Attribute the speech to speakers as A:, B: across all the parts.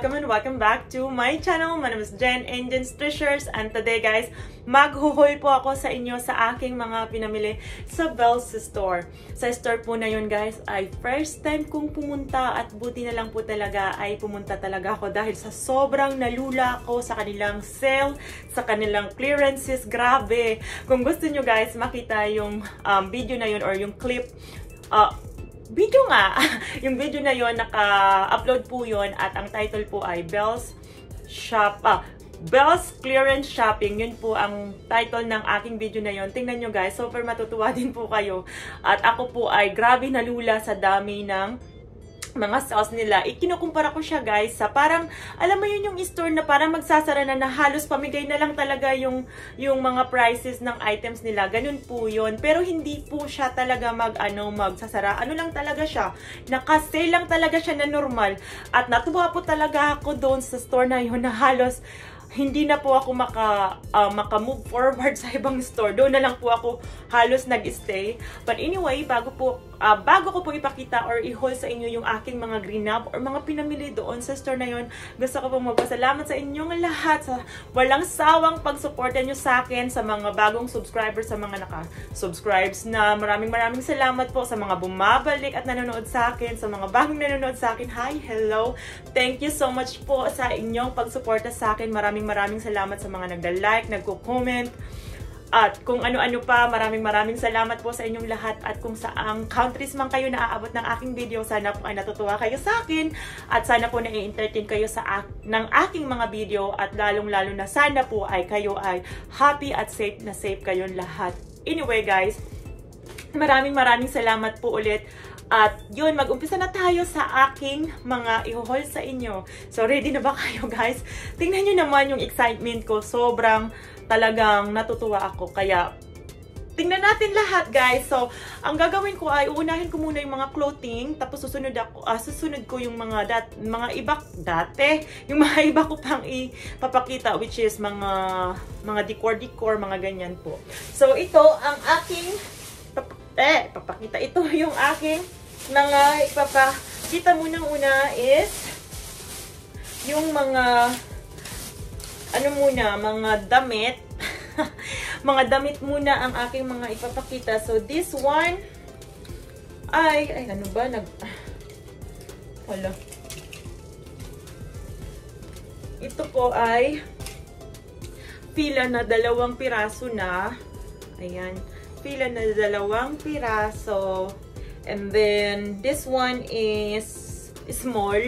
A: welcome back to my channel. My name is Jen and Jen's Treasures, and today guys, maghuhol po ako sa inyo sa aking mga pinamili sa Bells Store. Sa store po na yun guys ay first time kong pumunta at buti na lang po talaga ay pumunta talaga ako dahil sa sobrang nalula ako sa kanilang sale, sa kanilang clearances. Grabe! Kung gusto nyo guys makita yung video na yun or yung clip, video nga. Yung video na yon naka-upload po yon at ang title po ay Bells Clearance Shopping. Yun po ang title ng aking video na yon. Tingnan nyo guys, super matutuwa din po kayo. At ako po ay grabe nalula sa dami ng mga sales nila. Ikinukumpara ko siya guys sa parang, alam mo yun yung store na parang magsasara na halos pamigay na lang talaga yung mga prices ng items nila. Ganun po yun. Pero hindi po siya talaga magsasara. Ano lang talaga siya. Naka-sale lang talaga siya na normal. At natuwa po talaga ako doon sa store na yun na halos hindi na po ako maka-move forward sa ibang store. Doon na lang po ako halos nag-stay. But anyway, bago ko po ipakita or i-haul sa inyo yung aking mga green knob or mga pinamili doon sa store na yon, gusto ko pong magpasalamat sa inyong lahat sa walang sawang pagsuporta nyo sa akin, sa mga bagong subscribers, sa mga naka-subscribes na. Maraming salamat po sa mga bumabalik at nanonood sa akin, sa mga bagong nanonood sa akin. Hi, hello! Thank you so much po sa inyong pagsuporta sa akin. Maraming salamat sa mga nagda-like, nagko-comment, at kung ano-ano pa. Maraming salamat po sa inyong lahat. At kung saang countries man kayo naaabot ng aking video, sana po ay natutuwa kayo sa akin. At sana po na-entertain kayo ng aking mga video. At lalong-lalo na sana po ay kayo ay happy at safe na safe kayong lahat. Anyway guys, maraming salamat po ulit. At yun, mag-umpisa na tayo sa aking mga i-haul sa inyo. So, ready na ba kayo guys? Tingnan nyo naman yung excitement ko. Sobrang talagang natutuwa ako. Kaya, tingnan natin lahat guys. So, ang gagawin ko ay uunahin ko muna yung mga clothing. Tapos susunod ko yung mga iba ko pang ipapakita, which is mga decor, mga ganyan po. So, ito ang aking papakita. Ito yung aking mga ipapakita muna is yung mga mga damit. Mga damit muna ang aking mga ipapakita. So this one ay ano ba wala. Ito po ay pila na 2 piraso na. Ayan. Pila na 2 piraso. And then, this one is small.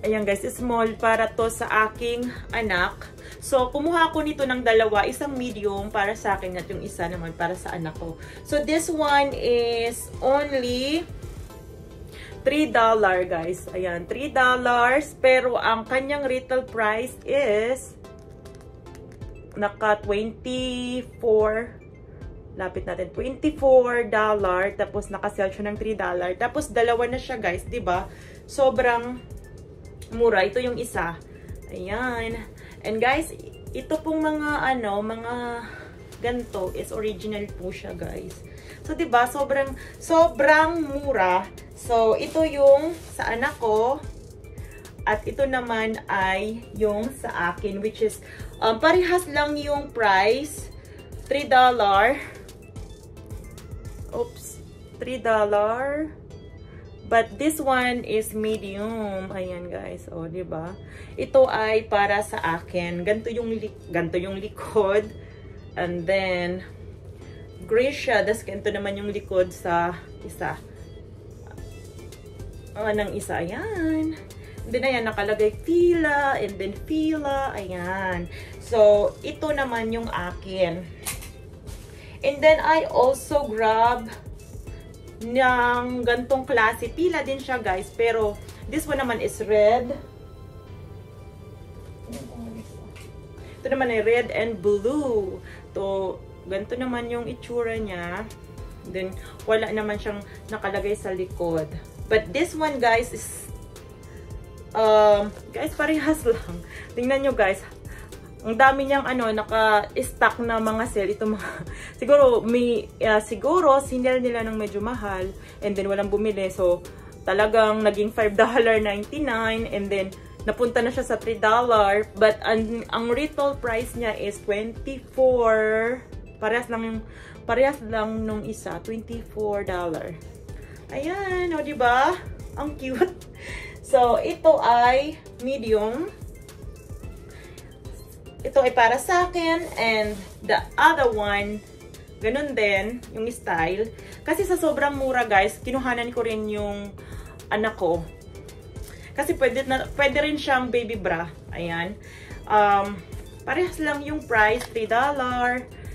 A: Ayan guys, small para to sa aking anak. So, kumuha ko nito ng 2. Isang medium para sa akin at yung isa naman para sa anak ko. So, this one is only $3 guys. Ayan, $3. Pero, ang kanyang retail price is naka 24. Lapit natin, $24. Tapos, naka-sell siya ng $3. Tapos, 2 na siya, guys. Diba? Sobrang mura. Ito yung isa. Ayan. And guys, ito pong mga ganito is original po siya, guys. So, diba? Sobrang mura. So, ito yung sa anak ko. At ito naman ay yung sa akin, which is, parehas lang yung price. $3. Oops, $3. But this one is medium. Ayan guys, oh, 'di ba? Ito ay para sa akin. Ganto yung likod. And then gray siya. Das ganito naman yung likod sa isa. Ng isa, ayan. And then ayan, nakalagay fila, and then fila, ayan. So, ito naman yung akin. And then, I also grab ng gantong klase. Pila din siya, guys. Pero, this one naman is red. Ito naman ay red and blue. To, ganito naman yung itsura niya. Then, wala naman siyang nakalagay sa likod. But this one, guys, is guys, parehas lang. Tingnan nyo, guys. Ang dami niyang naka-stock na mga sale. Ito mga, siguro sinel nila ng medyo mahal and then walang bumili. So, talagang naging $5.99 and then napunta na siya sa $3. But ang retail price niya is 24. Parehas lang nung isa, $24. Ayan, o diba? Ang cute. So, ito ay medium. Ito ay para sa akin. And the other one, ganun din, yung style. Kasi sa sobrang mura, guys, kinuhanan ko rin yung anak ko. Kasi pwede rin siyang baby bra. Ayan. Parehas lang yung price, $3.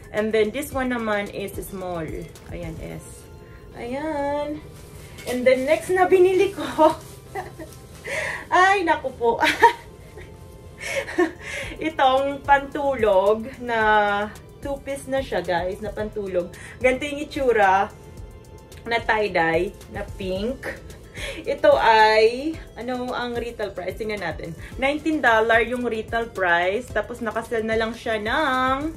A: And then, this one naman is small. Ayan, S. Ayan. And then, next na binili ko. Ay, naku po. Itong pantulog na 2-piece na siya, guys, na pantulog. Ganito yung itsura na tie-dye, na pink. Ito ay, ano ang retail price? Tingnan natin. $19 yung retail price. Tapos nakasell na lang siya ng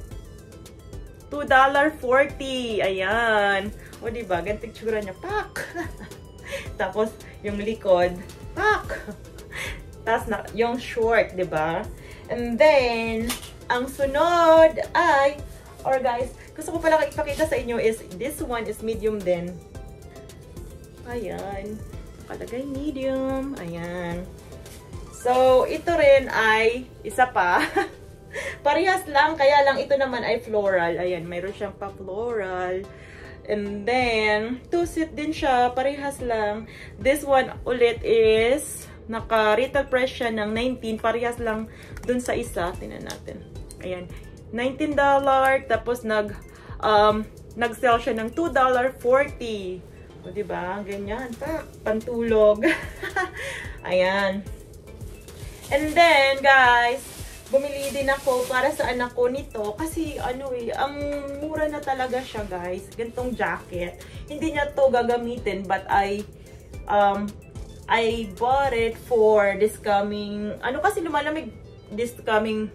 A: $2.40. Ayan. O diba? Ganito yung itsura niya. Pak! Tapos yung likod. Pak! Tapos yung short, diba? And then, ang sunod ay, or guys, gusto ko pala ipakita sa inyo is, this one is medium din. Ayan. Nakalagay medium. Ayan. So, ito rin ay isa pa. Parehas lang, kaya lang ito naman ay floral. Ayan, mayroon siyang pa-floral. And then, two-seat din siya. Parehas lang. This one ulit is naka-retail price siya ng $19. Parehas lang dun sa isa. Tingnan natin. Ayan. $19. Tapos nag-sell siya ng $2.40. O, diba? Ganyan. Pantulog. Ayan. And then, guys, bumili din ako para sa anak ko nito. Kasi, ano eh, ang mura na talaga siya, guys. Gantong jacket. Hindi niya to gagamitin, but I bought it for this coming, ano kasi lumalamig, this coming,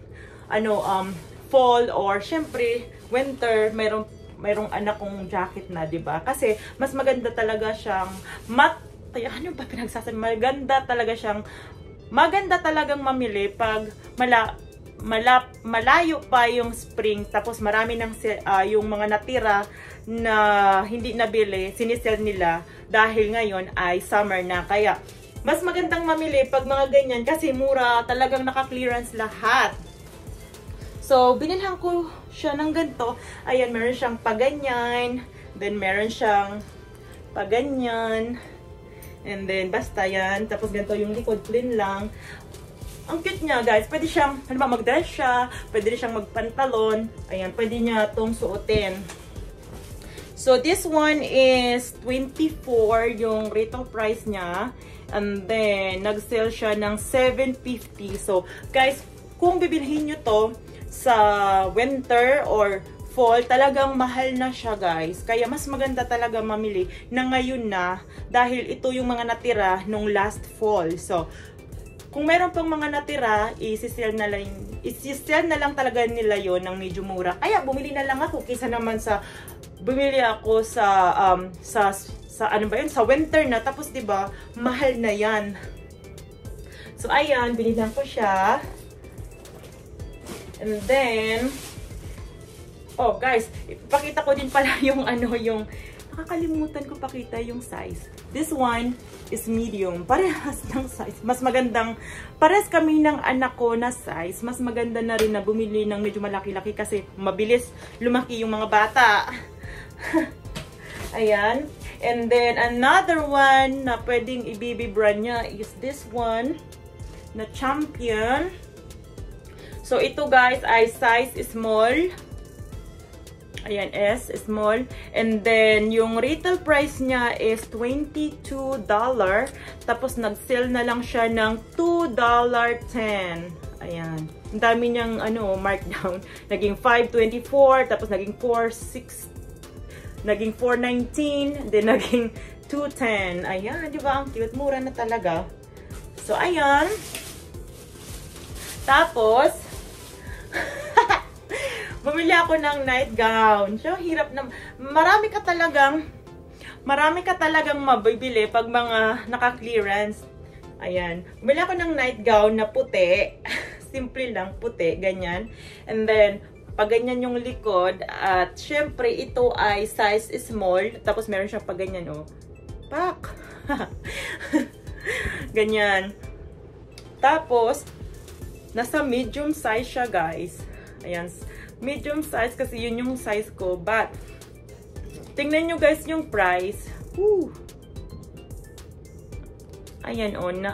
A: fall or, syempre, winter, mayroong anak kong jacket na, 'di ba? Kasi mas maganda talaga siyang ano ba pinagsasabi? Maganda talagang mamili pag malayo pa yung spring, tapos marami ng yung mga natira na hindi nabili, sinisell nila dahil ngayon ay summer na. Kaya mas magandang mamili pag mga ganyan kasi mura, talagang naka-clearance lahat. So, binilhan ko siya ng ganito. Ayan, meron siyang paganyan. Then, meron siyang paganyan. And then, basta yan. Tapos, ganito yung likod, plain lang. Ang cute niya, guys. Pwede siyang, mag-dress siya. Pwede rin siyang magpantalon. Ayan, pwede niya itong suotin. So, this one is 24 yung retail price niya. And then, nag-sell siya ng $7.50. So, guys, kung bibilhin nyo to sa winter or fall, talagang mahal na siya, guys. Kaya mas maganda talaga mamili na ngayon na dahil ito yung mga natira nung last fall. So, kung meron pang mga natira, isi-sell na lang talaga nila yon ng medyo mura. Kaya bumili na lang ako kaysa naman sa bumili ako sa ano ba yun, sa winter na, tapos 'di ba, mahal na 'yan. So ayan, binilang ko siya. And then, oh guys, ipakita ko din pala yung nakakalimutan ko pakita yung size. This one is medium. Parehas ng size. Mas magandang, parehas kami ng anak ko na size. Mas maganda na rin na bumili ng medyo malaki-laki kasi mabilis lumaki yung mga bata. Ayan. And then, another one na pwedeng i-baby brand niya is this one na Champion. So, ito guys ay size small. Ayan, S, small. And then, yung retail price niya is $22. Tapos, nag-sell na lang siya ng $2.10. Ayan. Ang dami niyang, markdown. Naging $5.24. Tapos, naging $4.6. Naging $4.19. Then, naging $2.10. Ayan, di ba? Ang cute. Mura na talaga. So, ayan. Tapos, bumili ako ng nightgown. So, hirap na. Marami ka talagang marami ka talagang mabibili pag mga naka-clearance. Ayan. Bumili ako ng nightgown na puti. Simple lang, puti. Ganyan. And then, pag ganyan yung likod. At, syempre, ito ay size small. Tapos, meron siyang pag ganyan, oh. Pak! Ganyan. Tapos, nasa medium size siya, guys. Ayan. Medium size kasi yun yung size ko. But, tingnan nyo, guys, yung price. Woo! Ayan, oh, na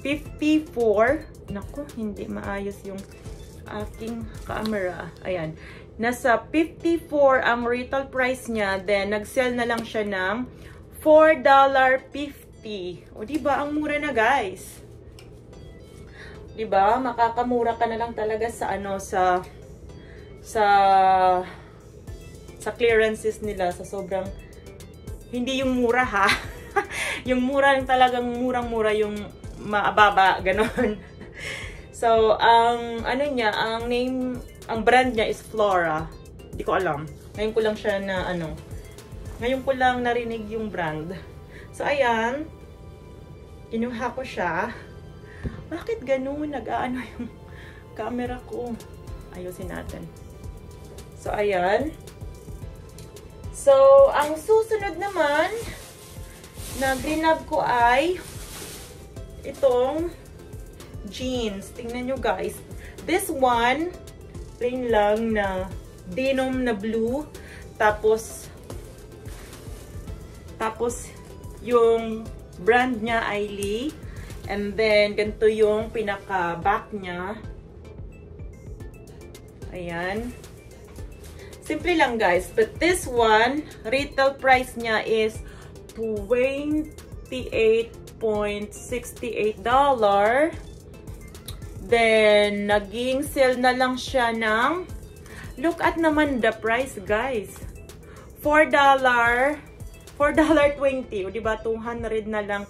A: 54. Naku, hindi maayos yung aking camera. Ayan. Nasa 54 ang retail price niya. Then, nag-sell na lang siya ng $4.50. O, diba? Ang mura na, guys. Diba? Makakamura ka na lang talaga sa, ano, sa clearances nila. Sa sobrang, hindi yung mura, ha? Yung mura lang talagang murang-mura yung maababa, ganon. So, ang ano niya, ang brand niya is Flora. Hindi ko alam. Ngayon ko lang siya na ano, ngayon ko lang narinig yung brand. So, ayan. Kinuha ko siya. Bakit ganon? Nag-aano yung camera ko. Ayusin natin. So, ayan. So, ang susunod naman na grinab ko ay itong jeans. Tingnan nyo, guys. This one, plain lang na denim na blue. Tapos yung brand niya ay Lee. And then, ganito yung pinaka-back niya. Ayan. Simple lang, guys. But this one, retail price niya is $28.68. Then, naging sale na lang siya ng, look at naman the price, guys. $4.20. O, diba? 200 na lang.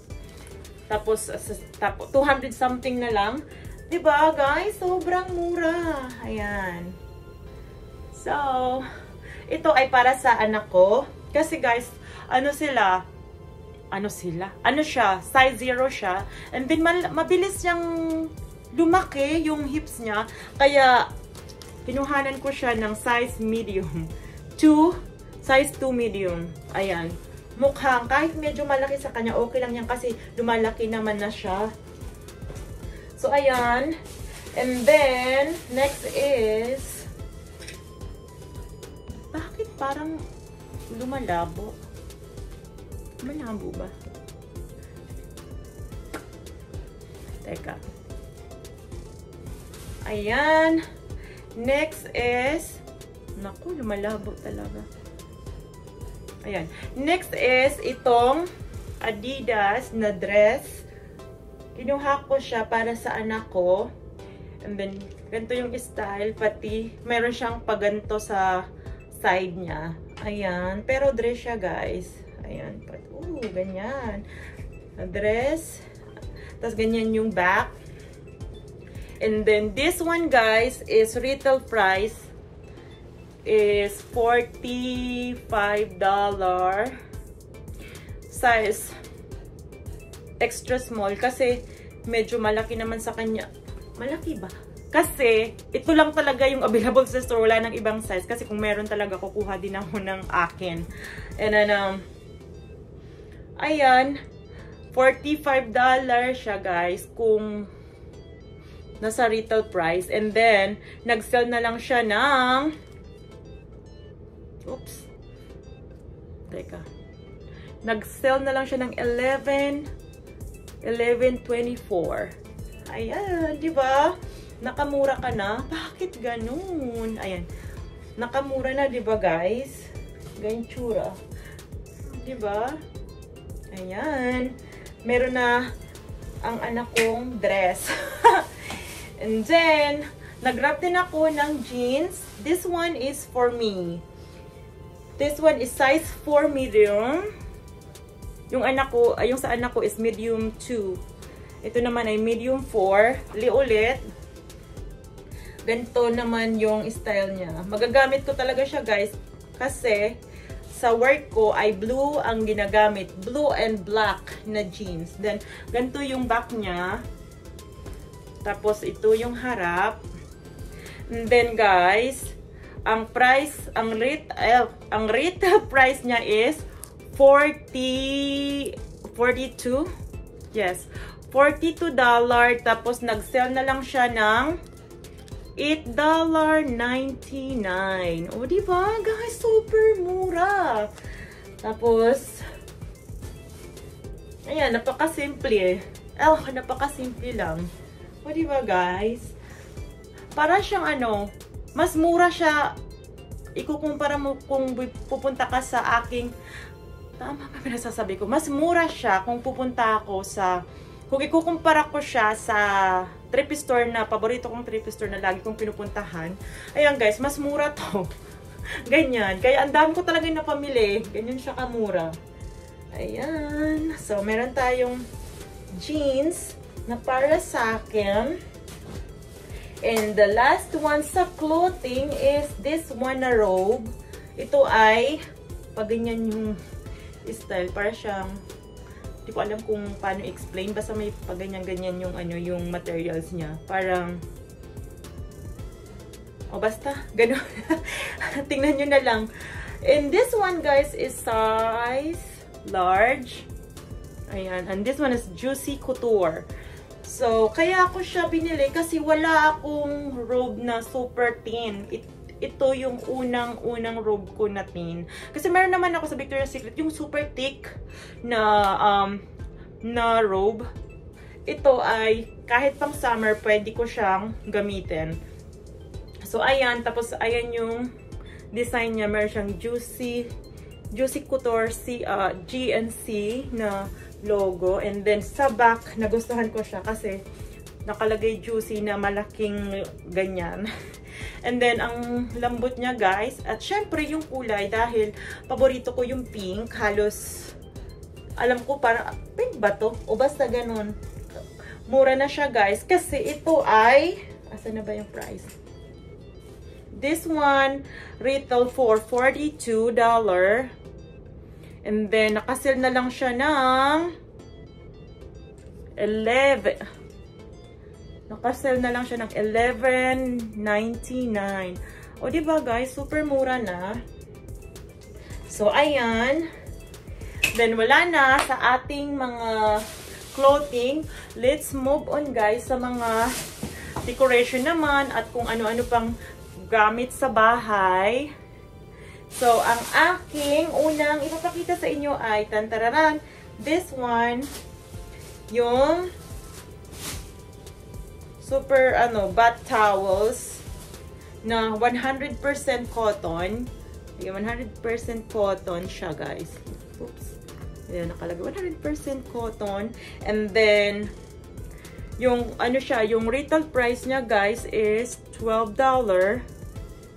A: Tapos 200 something na lang. Diba, guys? Sobrang mura. Ayan. So, ito ay para sa anak ko. Kasi, guys, ano siya? Size 0 siya. And then, mabilis siyang lumaki yung hips niya. Kaya, pinuhanan ko siya ng size medium. Size 2 medium. Ayan. Mukhang, kahit medyo malaki sa kanya, okay lang yan kasi lumalaki naman na siya. So, ayan. And then, next is, bakit parang lumalabo? Malabo ba? Teka. Ayan. Next is, naku, lumalabo talaga. Ayan. Next is itong Adidas na dress. Kinuha ko siya para sa anak ko. And then, ganito yung style. Pati, meron siyang paganto sa side niya. Ayan. Pero dress siya, guys. Ayan. Ganyan. Dress. Tapos, ganyan yung back. And then, this one, guys, is retail price is $45. Size extra small. Kasi, medyo malaki naman sa kanya. Malaki ba? Kasi, ito lang talaga yung available sa store. Wala ng ibang size. Kasi kung meron talaga, kukuha din ako ng akin. And then, ayan, $45 siya, guys, kung nasa retail price. And then, nag-sell na lang siya ng, oops, teka, nag-sell na lang siya ng $11.24. Ayan, di ba? Nakamura ka na. Bakit ganun? Ayan, nakamura na, di ba, guys? Ganyan tsura. Di ba? Ayan. Meron na ang anak kong dress. And then, nag-grab din ako ng jeans. This one is for me. This one is size 4 medium. Yung anak ko, yung sa anak ko is medium 2. Ito naman ay medium 4. Ulit. Ganito naman yung style niya. Magagamit ko talaga siya, guys. Kasi, sa work ko ay blue ang ginagamit. Blue and black na jeans. Then, ganito yung back niya. Tapos, ito yung harap. And then, guys, ang retail price niya is 42. Yes, $42. Tapos, nag-sell na lang siya ng $8.99. O, diba? Guys, super mura. Tapos, ayan, napakasimple. Napakasimple lang. O, diba, guys? Para siyang mas mura siya. Ikukumpara mo kung pupunta ka sa aking, tama ba pinasasabi ko? Mas mura siya kung pupunta ako sa, kung ikukumpara ko siya sa thrift store na, paborito kong thrift store na lagi kong pinupuntahan. Ayan guys, mas mura to. Ganyan. Kaya ang dami ko talaga napamili. Ganyan siya kamura. Ayan. So, meron tayong jeans na para sa akin. And the last one sa clothing is this one na robe. Ito ay, pag ganyan yung style, para siyang, hindi ko alam kung paano explain. Basta may pag ganyan-ganyan yung yung materials niya. Parang, basta, gano'n. Tingnan nyo na lang. And this one, guys, is size large. Ayan. And this one is Juicy Couture. So, kaya ako siya binili kasi wala akong robe na super thin. Ito yung unang robe ko na thin. Kasi meron naman ako sa Victoria's Secret yung super thick na robe. Ito ay kahit pang summer pwede ko siyang gamitin. So ayan, tapos ayan yung design niya. Meron siyang Juicy Couture GNC na logo. And then sa back, nagustuhan ko siya kasi nakalagay juicy na malaking ganyan. And then, ang lambot niya, guys. At syempre, yung kulay, dahil paborito ko yung pink. Halos, alam ko, parang, pink ba to? O basta ganun. Mura na siya, guys. Kasi ito ay, asan na ba yung price? This one, retail for $42. And then, nakasale na lang siya ng Nakasell na lang siya ng $11.99. O, diba guys? Super mura na. So, ayan. Then, wala na sa ating mga clothing. Let's move on, guys, sa mga decoration naman at kung ano-ano pang gamit sa bahay. So, ang aking unang ipapakita sa inyo ay, tantararan, this one, yung super, bath towels na 100% cotton. Ayan, 100% cotton siya, guys. Oops. Ayan, nakalagay. 100% cotton. And then, yung, yung retail price niya, guys, is $12.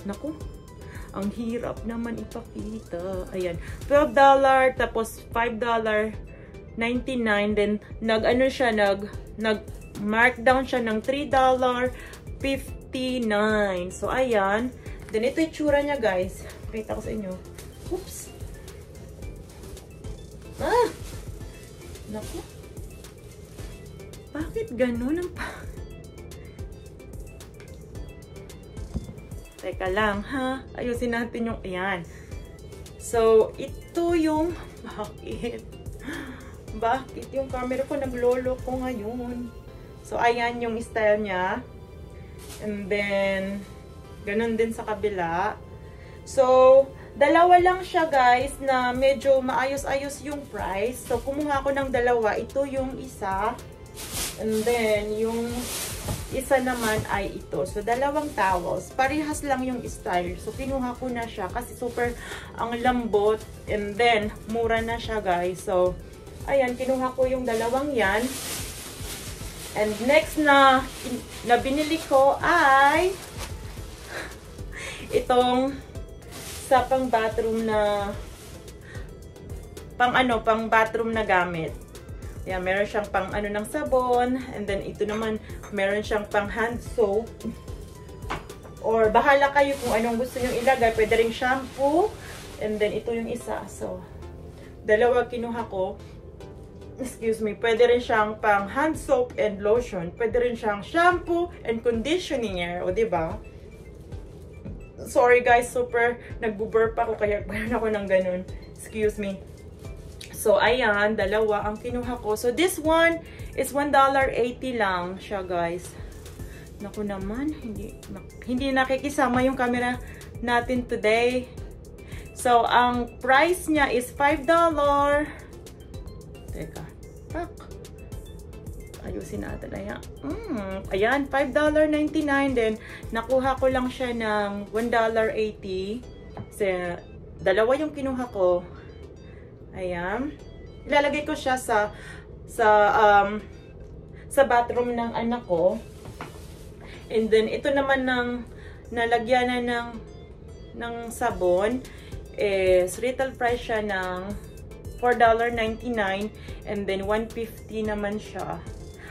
A: Naku, ang hirap naman ipakita. Ayan, $12, tapos $5.99. Then, nag-markdown siya ng $3.59. So, ayan. Then, ito yung tsura niya, guys. Pakita ko sa inyo. Oops. Naku. Bakit ganun ang Teka lang, ha? Ayusin natin yung, ayan. So, ito yung, bakit yung camera ko naglolo ko ngayon? So, ayan yung style niya. And then, ganun din sa kabila. So, dalawa lang siya, guys, na medyo maayos-ayos yung price. So, kumuha ko ng dalawa. Ito yung isa. And then, yung isa naman ay ito. So, dalawang towels. Parehas lang yung style. So, kinuha ko na siya kasi super ang lambot. And then, mura na siya, guys. So, ayan, kinuha ko yung dalawang yan. And next na binili ko ay itong sa pang bathroom na pang bathroom na gamit. Ayan, meron siyang pang ng sabon. And then, ito naman, meron siyang pang hand soap. Or, bahala kayo kung anong gusto nyo ilagay. Pwede rin shampoo. And then, ito yung isa. So, dalawa kinuha ko. Excuse me. Pwede rin siyang pang hand soap and lotion. Pwede rin siyang shampoo and conditioner. O, diba? Sorry guys, super nagbo-burp ako kaya meron ako ng ganun. Excuse me. So, ayan, dalawa ang kinuha ko. So, this one is $1.80 lang siya, guys. Naku naman, hindi nakikisama yung camera natin today. So, ang price niya is $5. Teka. Tak. Ayusin natin. Ayan. Ayan, $5.99. Then, nakuha ko lang siya ng $1.80. Kasi, dalawa yung kinuha ko. Ayan. Ilalagay ko siya sa bathroom ng anak ko. And then, ito naman nalagyan na ng sabon is retail price siya ng $4.99 and then $1.50 naman siya.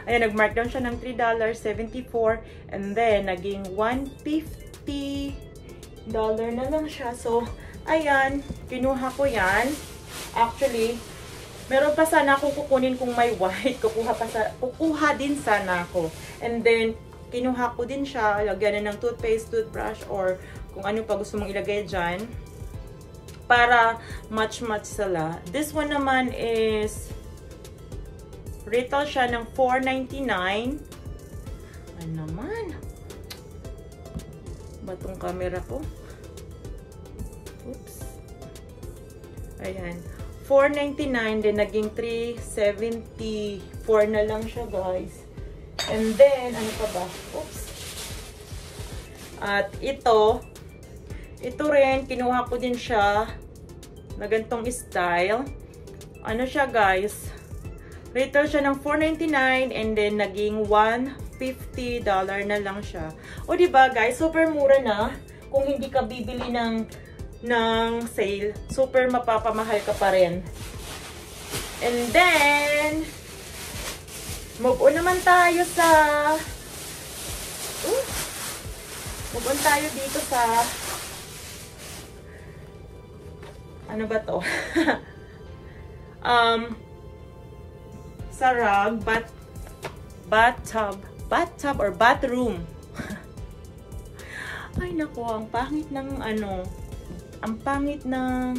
A: Ayan, nag-markdown siya ng $3.74 and then naging $1.50 na lang siya. So, ayan, kinuha ko yan. Actually, meron pa sana akong kukunin kung may white. Kukuha din sana ako. And then, kinuha ko din siya. Lagyan na ng toothpaste, toothbrush, or kung ano pa gusto mong ilagay dyan. Para match-match sila. This one naman is retail siya ng $4.99. Ano naman? Batong camera ko. Oops. Ayan. $4.99, then naging $3.74 na lang siya, guys. And then, ano pa ba? Oops. At ito rin, kinuha ko din siya na ganitong style. Ano siya, guys? Retail siya ng $4.99 and then naging $1.50 na lang siya. O, diba, guys? Super mura na. Kung hindi ka bibili ng sale, super mapapamahal ka pa rin. And then, move on naman tayo sa move on tayo dito sa ano ba to? Sa rug, bathtub or bathroom. Ay nako, ang pangit ng ang pangit ng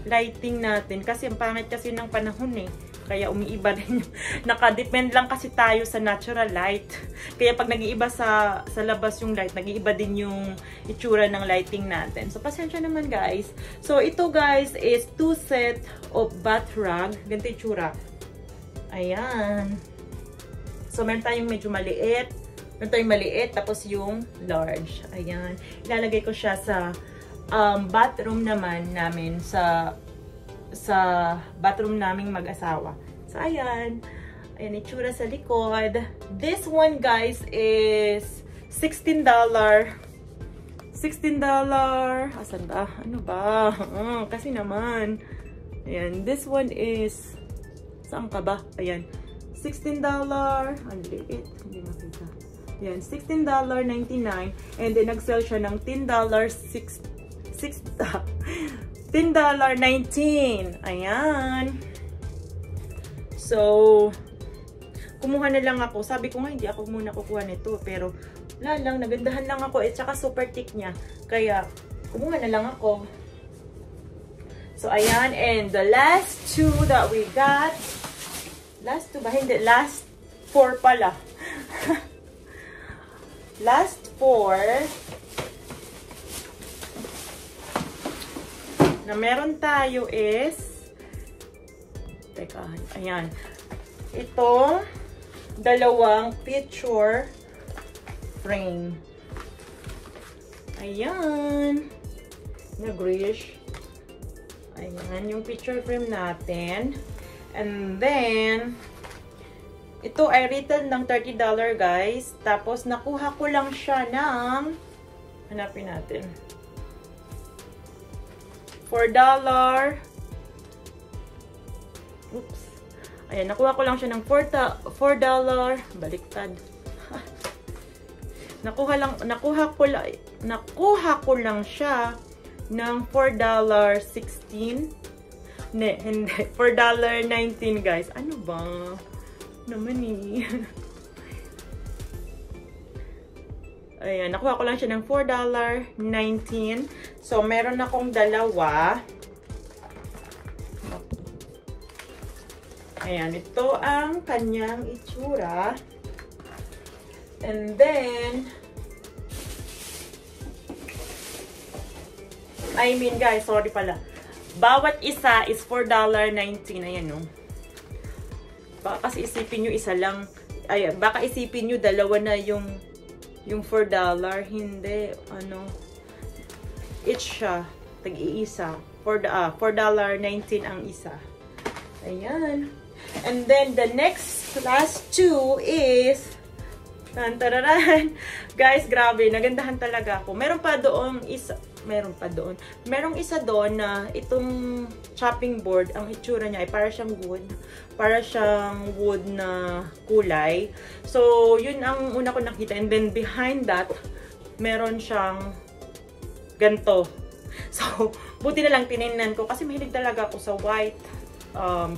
A: lighting natin. Kasi ang pangit kasi ng panahon eh. Kaya umiiba din yung, nakadepend lang kasi tayo sa natural light. Kaya pag nag-iiba sa labas yung light, nag-iiba din yung itsura ng lighting natin. So, pasensya naman guys. So, ito guys is 2 set of bath rug. Ganito itsura. Ayan. So, meron tayong medyo maliit. Meron tayong maliit, tapos yung large. Ayan. Ilalagay ko siya sa bathroom naman namin, sa bathroom naming mag-asawa. So, ayan. Ayan, itsura sa likod. This one, guys, is $16. $16. Asan ba? Ano ba? Kasi naman. Ayan. This one is, saan ka ba? Ayan. $16. Ang liit. Hindi makita. Ayan. $16.99. And then, nag-sell siya ng $10.19. Ayan. So, kumuha na lang ako. Sabi ko nga, hindi ako muna kukuha nito. Pero, wala lang. Nagandahan lang ako. At saka super thick niya. Kaya, kumuha na lang ako. So, ayan. And the last two that we got. Last two ba? Hindi. Last four pala. Last four. Na meron tayo is, teka, ayan. Ito, dalawang picture frame. Ayan. Nag-grish. Ayan, yung picture frame natin. And then, ito ay retail ng $30 guys. Tapos, nakuha ko lang siya ng, hanapin natin. $4. Oops. Ayan, nakuha ko lang siya ng $4. Baliktad. nakuha ko lang siya ng $4.16. Hindi, $4.19 guys. Ano ba? Naman eh. Ayan, nakuha ko lang siya ng $4.19. So, meron akong dalawa. Ayan, ito ang kanyang itsura. And then, guys, sorry pala. Bawat isa is $4.19. Ayan, no? Baka kasi isipin nyo isa lang. Ayan, baka isipin nyo dalawa na yung $4. Hindi, ano. Each siya. Tag-iisa. $4.19 ang isa. Ayan. And then, the last two is, tantararan. Guys, grabe, nagandahan talaga ako. Merong isa doon na itong chopping board, ang itsura niya ay para siyang wood na kulay. So, yun ang una ko nakita. And then, behind that, meron siyang ganto. So, buti na lang tinignan ko kasi mahilig talaga ako sa white,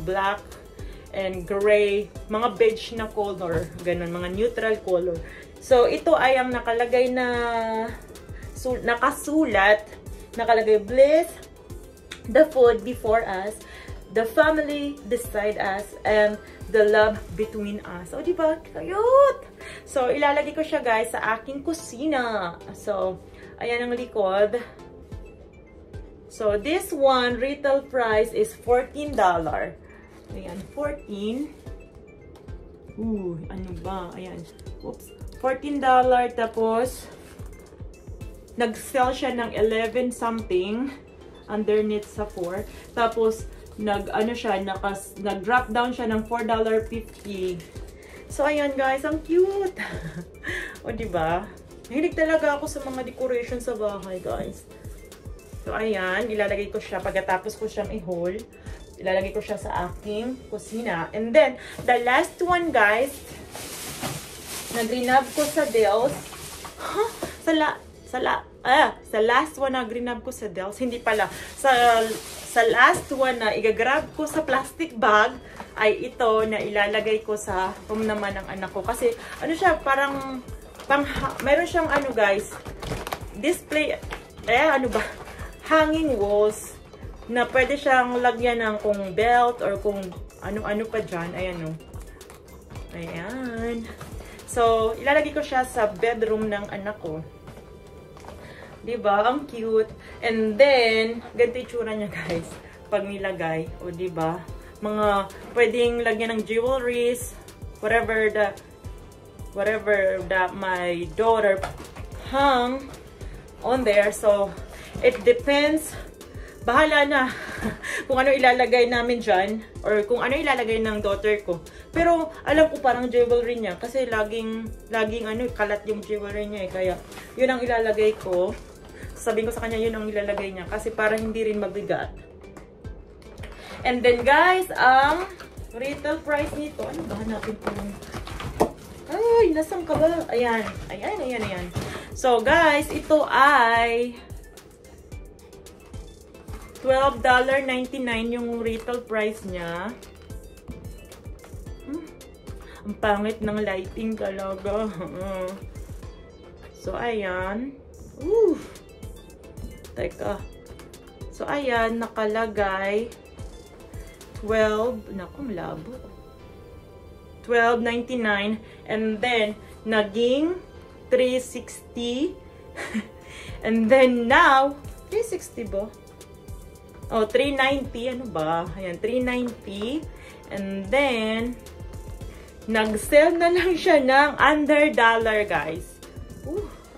A: black, and gray, mga beige na color, ganun, mga neutral color. So, ito ay ang nakalagay na nakasulat, nakalagay, bliss, the food before us, the family beside us, and the love between us. O, diba? Cute! So, ilalagay ko siya, guys, sa aking kusina. So, ayan ang likod. So, this one, retail price is $14. Ayan, 14. Ano ba? Ayan. Oops. $14. Tapos, nag-sell siya ng 11 something underneath sa 4. Tapos, nag-drop down siya ng $4.50. So, ayan guys, ang cute. O, diba? Mahilig talaga ako sa mga decoration sa bahay, guys. So, ayan, ilalagay ko siya pagkatapos ko siyang i-hold. Ilalagay ko siya sa aking kusina. And then, the last one, guys, nag-renab ko sa Dells. Huh? Sa last one na grinab ko sa Dells, hindi pala. Sa last one na igagrab ko sa plastic bag, ay ito na ilalagay ko sa room naman ng anak ko. Kasi, ano siya, parang meron siyang ano, guys, display, ano ba, hanging walls, na pwede siyang lagyan ng kung belt or kung ano-ano pa dyan. Ayan, no. Ayan. So, ilalagay ko siya sa bedroom ng anak ko. Diba? Ang cute. And then, ganito yung tsura niya, guys. Pag nilagay. O, diba? Mga pwedeng lagyan ng jewelries, whatever that my daughter hung on there. So, it depends. Bahala na kung ano ilalagay namin dyan or kung ano ilalagay ng daughter ko. Pero alam ko parang jewelry niya kasi laging ano, kalat yung jewelry niya eh. Kaya yun ang ilalagay ko. Sabihin ko sa kanya yun ang ilalagay niya kasi para hindi rin mabigat. And then guys, ang retail price nito, ano ba hanapin ko? Ay, nasaan ka ba? Ayan. So guys, ito ay $12.99 yung retail price niya. Ang pangit ng lighting talaga. So, ayan. Teka. So, ayan. Nakalagay 12. Naku, malabo. $12.99. And then, naging $3.60. And then, now, $3.60 ba? Oh, $3.90. Ano ba? Ayan, $3.90. And then, nag-sell na lang siya ng under dollar, guys.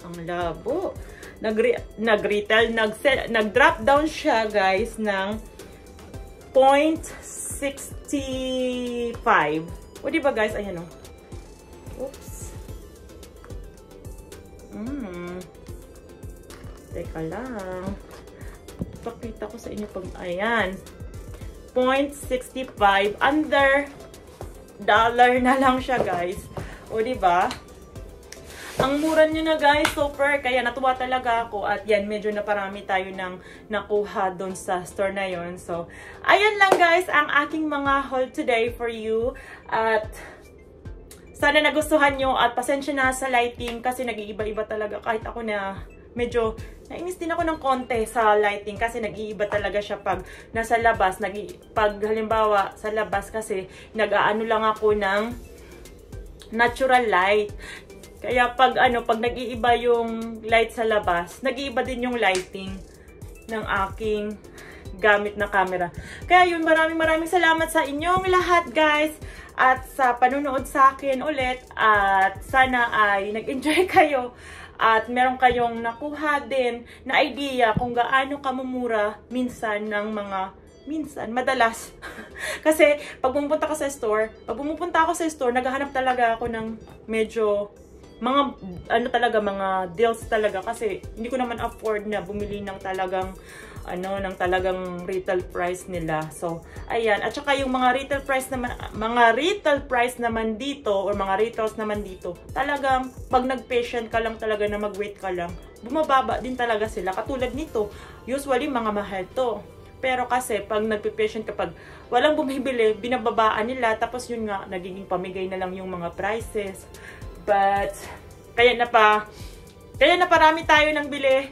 A: Ang labo. Nag-retail, nag-drop down siya, guys, ng 0.65. O, diba, guys? Ayan, o. Oops. Teka lang. Pakita ko sa inyo pag, ayan, 0.65, under dollar na lang siya, guys. O, diba? Ang mura nyo na guys, super. Kaya natuwa talaga ako. At yan, medyo naparami tayo ng nakuha doon sa store na yon. So, ayan lang guys ang aking mga haul today for you. At sana nagustuhan nyo at pasensya na sa lighting kasi nag-iiba-iba talaga. Kahit ako na medyo nainis din ako ng konti sa lighting kasi nag-iiba talaga siya pag nasa labas. Pag halimbawa sa labas kasi nag-aano lang ako ng natural light. Kaya pag nag-iiba yung light sa labas, nag-iiba din yung lighting ng aking gamit na camera. Kaya yun, maraming salamat sa inyong lahat guys at sa panunood sa akin ulit at sana ay nag-enjoy kayo at meron kayong nakuha din na idea kung gaano kamumura madalas. Kasi pag pumupunta ako sa store, naghahanap talaga ako ng medyo mga deals talaga kasi hindi ko naman afford na bumili ng talagang retail price nila. So, ayan. At saka yung mga retail price naman dito or mga retails naman dito, talagang pag nag-patient ka lang talaga na mag-wait ka lang, bumababa din talaga sila. Katulad nito, usually mga mahal to. Pero kasi pag nagpe-patient kapag walang bumibili, binababaan nila tapos yun nga nagiging pamigay na lang yung mga prices. But kaya na parami tayo ng bili.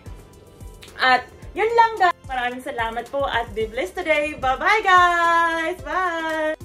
A: At yun lang guys. Maraming salamat po at be blessed today. Bye bye guys. Bye.